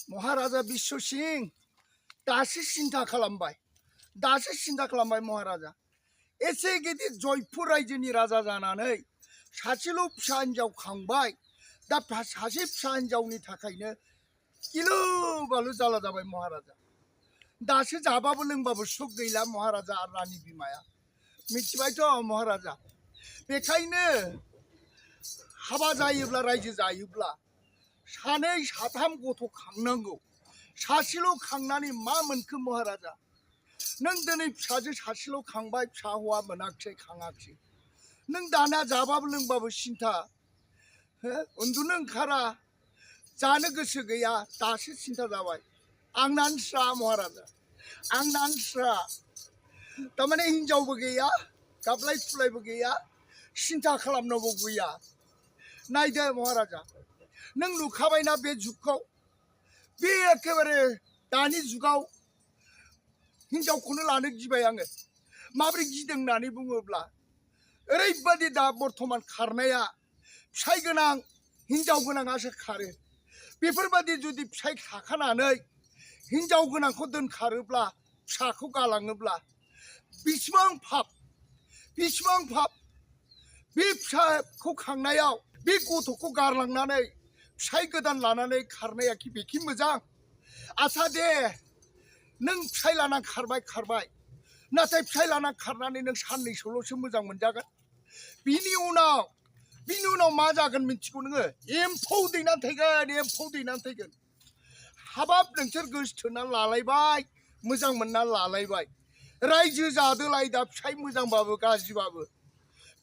महाराजा बिश्व सिंह दासो सिन्था खालामबाय महाराजा एसे गिदिर जयपुर रायजोनि राजा जानानै सासेल' फिसा हिनजाव खांबाय दा सासे फिसा हिनजावनि थाखायनो गिलु बालु जाला जाबाय महाराजा दासो जाबाबो लोंबाबो सुख गैला महाराजा आरो रानि बिमाया मिथिबायथ' महाराजा बेखायनो हाबा जायोब्ला रायजो जायोब्ला सानै साथाम गथ' खांनांगौ सासेल' खांनानै मा मोनखो महाराजा नों दिनै फिसाजो सासेल' खांबाय फिसा हौवा मोनाखिसै खाङाखिसै नों दाना जाबाबो लोंबाबो सिन्था उन्दुनो ओंखारा जानो गोसो गैया दासो सिन्था जाबाय आंनानो स्रा महाराजा आंनानो स्रा तारमाने हिनजावबो गैया गाबलाय फुलायबो गैया सिन्था खालामनांगौ गैया नायदो महाराजा नों नुखाबायना बे जुगखौ बे एखेबारे दानि जुगाव हिनजावखौनो लानो गिबाय आङो माबोरै गिदों होननानै बुङोब्ला ओरैबादि दा बर्थमान खारनाया फिसाइ गोनां हिनजाव गोनाङासो खारो बेफोरबादि जुदि फिसाइ थाखानानै हिनजाव गोनांखौ दोनखारोब्ला फिसाखौ गालाङोब्ला बेसेबां पाप बे फिसाखौ खांनायाव बे गथ'खौ गारलांनानै फिसाइ गोदान लानानै खारनाया कि बेखि मोजां आसा दे नों फिसाइ लाना खारबाय नाथाय फिसाइ लाना खारनानै नों साननैसोल'सो मोजां मोनजागोन बिनि उनाव मा जागोन मिथिगौ नोङो एम्फौ दैनानै थैगोन हाबाब नोंसोर गोसोथोनानै लालायबाय मोजां मोनना लालायबाय रायजो जादोलाय दा फिसाइ मोजांबाबो गाज्रिबाबो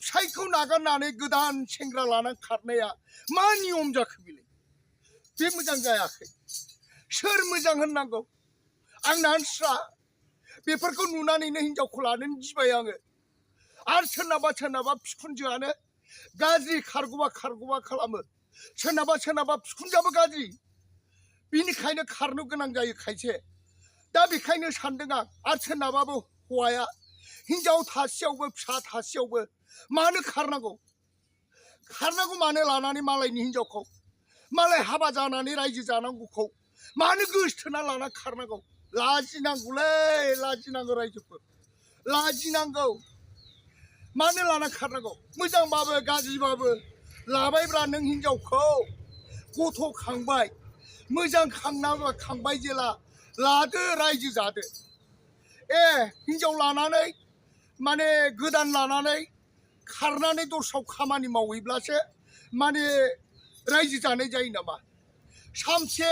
फिसाइखौ नागारनानै गोदान सेंग्रा लानानै खारनाया मा नियम जाखो बेलाय बे मोजां जायाखै सोर मोजां होननांगौ आंनानो स्रा बेफोरखौ नुनानैनो हिनजावखौ लानोनो गिबाय आङो आरो सोरनाबा बिखुनजोआनो गाज्रि खारगौबा खालामो सोरनाबा बिखुनजोआबो गाज्रि बिनिखायनो खारनो गोनां जायो खायसे दा बेखायनो सानदों आं आरो सोरनाबाबो हौवाया हिनजाव थासेयावबो फिसा थासेयावबो मानो खारनांगौ मानो लानानै मालायनि हिनजावखौ मालाय हाबा जानानै रायजो जानांगौखौ मानो गोसोथोना लाना खारनांगौ लाजिनांगौ रायजोफोर लाजिनांगौ मानो लाना खारनांगौ मोजांबाबो गाज्रिबाबो लाबायब्रा नों हिनजावखौ गथ' खांबाय मोजां खांबाय जेला लादो रायजो जादो हिनजाव लानानै माने गोदान लानानै खारनानै दस्रायाव खामानि मावहैब्लासो माने रायजो जानाय जायो नामा सामसे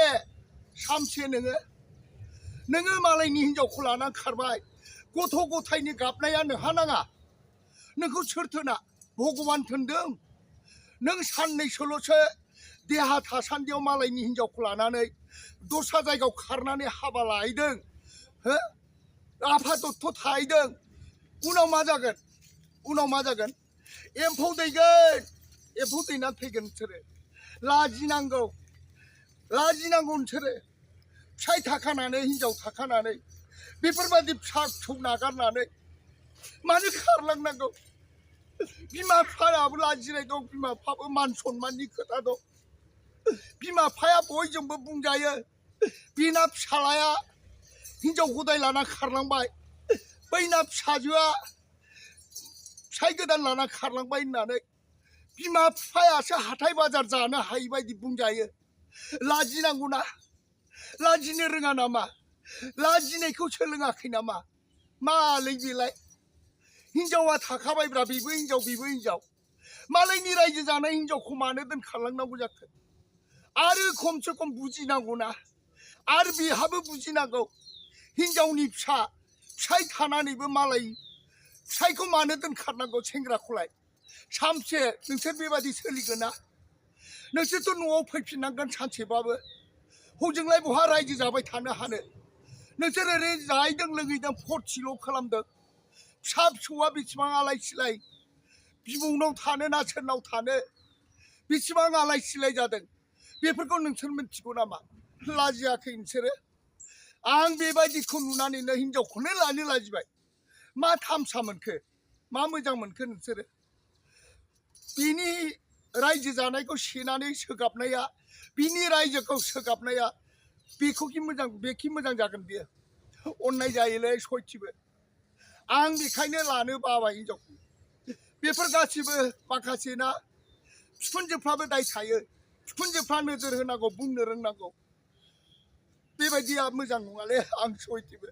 नोङो मालायनि हिनजावखौ लानानै खारबाय गथ' गथायनि गाबनाया नोंहा नाङा नोंखौ सोर थोना भगबान थोनदों नों साननैसोल'सो देहा थासान्दियाव मालायनि हिनजावखौ लानानै दस्रा जायगायाव खारनानै हाबा लाहैदों आफादत्त थाहैदों उनाव मा जागोन एम्फौ दैनानै थैगोन नोंसोरो लाजिनांगौ नोंसोरो फिसाइ थाखानानै हिनजाव थाखानानै बेफोरबादि फिसा फिसौ नागारनानै मानो खारलांनांगौ बिमा बिफायाबो लाजिनाय दं बिमा बिफाबो मान सनमाननि खोथा दं बिमा बिफाया बयजोंबो बुंजायो बिना फिसालाया हिनजाव गदाय लाना खारलांबाय बैना फिसाजोआ फिसाइ गोदान लाना खारलांबाय होननानै बिमा बिफायासो हाथाय बाजार जानो हायि बायदि बुंजायो लाजिनांगौना लाजिनो रोङा नामा लाजिनायखौ सोलोङाखै नामा मालै बेलाय हिनजावा थाखाबायब्रा बेबो हिनजाव मालायनि रायजो जानाय हिनजावखौ मानो दोनखारलांनांगौ जाखो आरो खमसे खम बुजिनांगौना आरो बेहाबो बुजिनांगौ हिनजावनि फिसाइ थानानैबो मालाय फिसाइखौ मानो दोनखारनांगौ सेंग्राखौलाय सामसे नोंसोर बेबादि सोलिगोन ना नोंसोरथ' न'आव फैफिननांगोन सानसेबाबो हजोंलाय बहा रायजो जाबाय थानो हानो नोंसोर ओरै जाहैदों लोंहैदों फरथिल' खालामदों फिसा फिसौआ बेसेबां आलाय सिलाय बिबौनाव थानो ना सोरनाव थानो बेसेबां आलाय सिलाय जादों बेफोरखौ नोंसोर मिथिगौ नामा लाजियाखै नोंसोरो आं बेबायदिखौ नुनानैनो हिनजावखौनो लानो लाजिबाय मा थामसा मोनखो मा मोजां मोनखो नोंसोरो बिनि रायजो जानायखौ सेनानै सोगाबनाया बिनि रायजोखौ सोगाबनाया बेखौ बेखि मोजां जागोन बियो अननाय जायोलै सयथिबो आं बेखायनो लानो बाबाय हिनजावखौ बेफोर गासिबो माखासे ना बिखुनजोफ्राबो दाय थायो बिखुनजोफ्रा नोजोर होनांगौ बुंनो रोंनांगौ बेबायदिया मोजां नङालै आं सयथिबो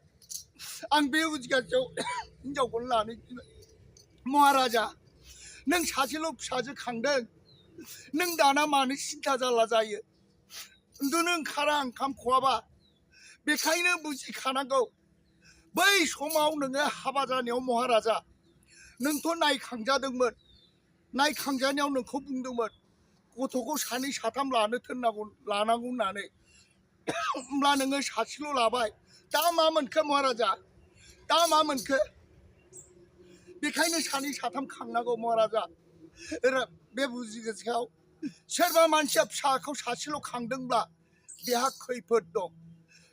आं बे उजिगासेयाव हिनजावखौनो लानो महाराजा नों सासेल' फिसाजो खांदों नों दाना मानो सिन्था जाला जायो उन्दुनो ओंखारा ओंखाम खहाबा बेखायनो बुजिखानांगौ बै समाव नोङो हाबा जानायाव महाराजा नोंथ' नायखांजादोंमोन नायखांजानायाव नोंखौ बुंदोंमोन गथ'खौ सानै साथाम लानांगौ होननानै होमब्ला नोङो सासेल' लाबाय दा मा मोनखो महाराजा दा मा मोनखो बेखायनो सानै साथाम खांनांगौ महाराजा बे बुजिगोसेयाव सोरबा मानसिया फिसाखौ सासेल' खांदोंब्ला बेहा खैफोद दं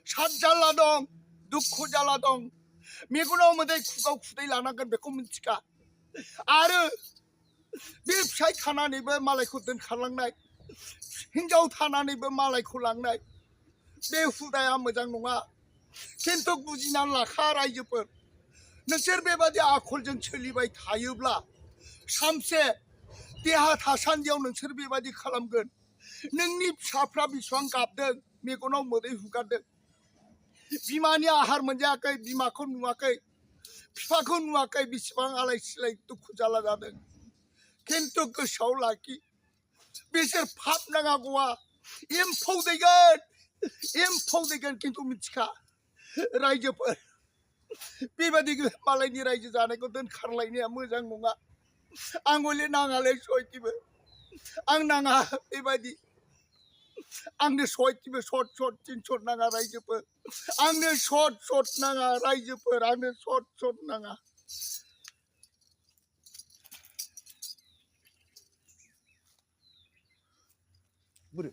सात जाल्ला दं दुखु जाल्ला दं मेगनाव मोदै खुगाव खुदै लानांगोन बेखौ मिथिखा आरो बे फिसाइ थानानैबो मालायखौ दोनखारलांनाय हिनजाव थानानैबो मालायखौ लांनाय बे हुदाया मोजां नङा खिन्थु बुजिनानै लाखा रायजोफोर नोंसोर बेबादि आखलजों सोलिबाय थायोब्ला सानसे देहा थासान्दियाव नोंसोर बेबादि खालामगोन नोंनि फिसाफ्रा बेसेबां गाबदों मेगनाव मोदै हुगारदों बिमानि आहार मोनजायाखै बिमाखौ नुवाखै बिफाखौ नुवाखै बेसेबां आलाय सिलाय दुखु जाल्ला जादों खिन्थु गोसोआव लाखि बिसोर फाप नाङागौआ एम्फौ दैगोन खिन्थु मिथिखा रायजोफोर बेबादि मालायनि रायजो जानायखौ दोनखारलायनाया मोजां नङा आं हले नाङालै सयथिबो आं नाङा बेबायदि आंनो सयथिबो सर्ट तिन सर्ट नाङा रायजोफोर आंनो सर्ट नाङा रायजोफोर आंनो सर्ट नाङा बोरो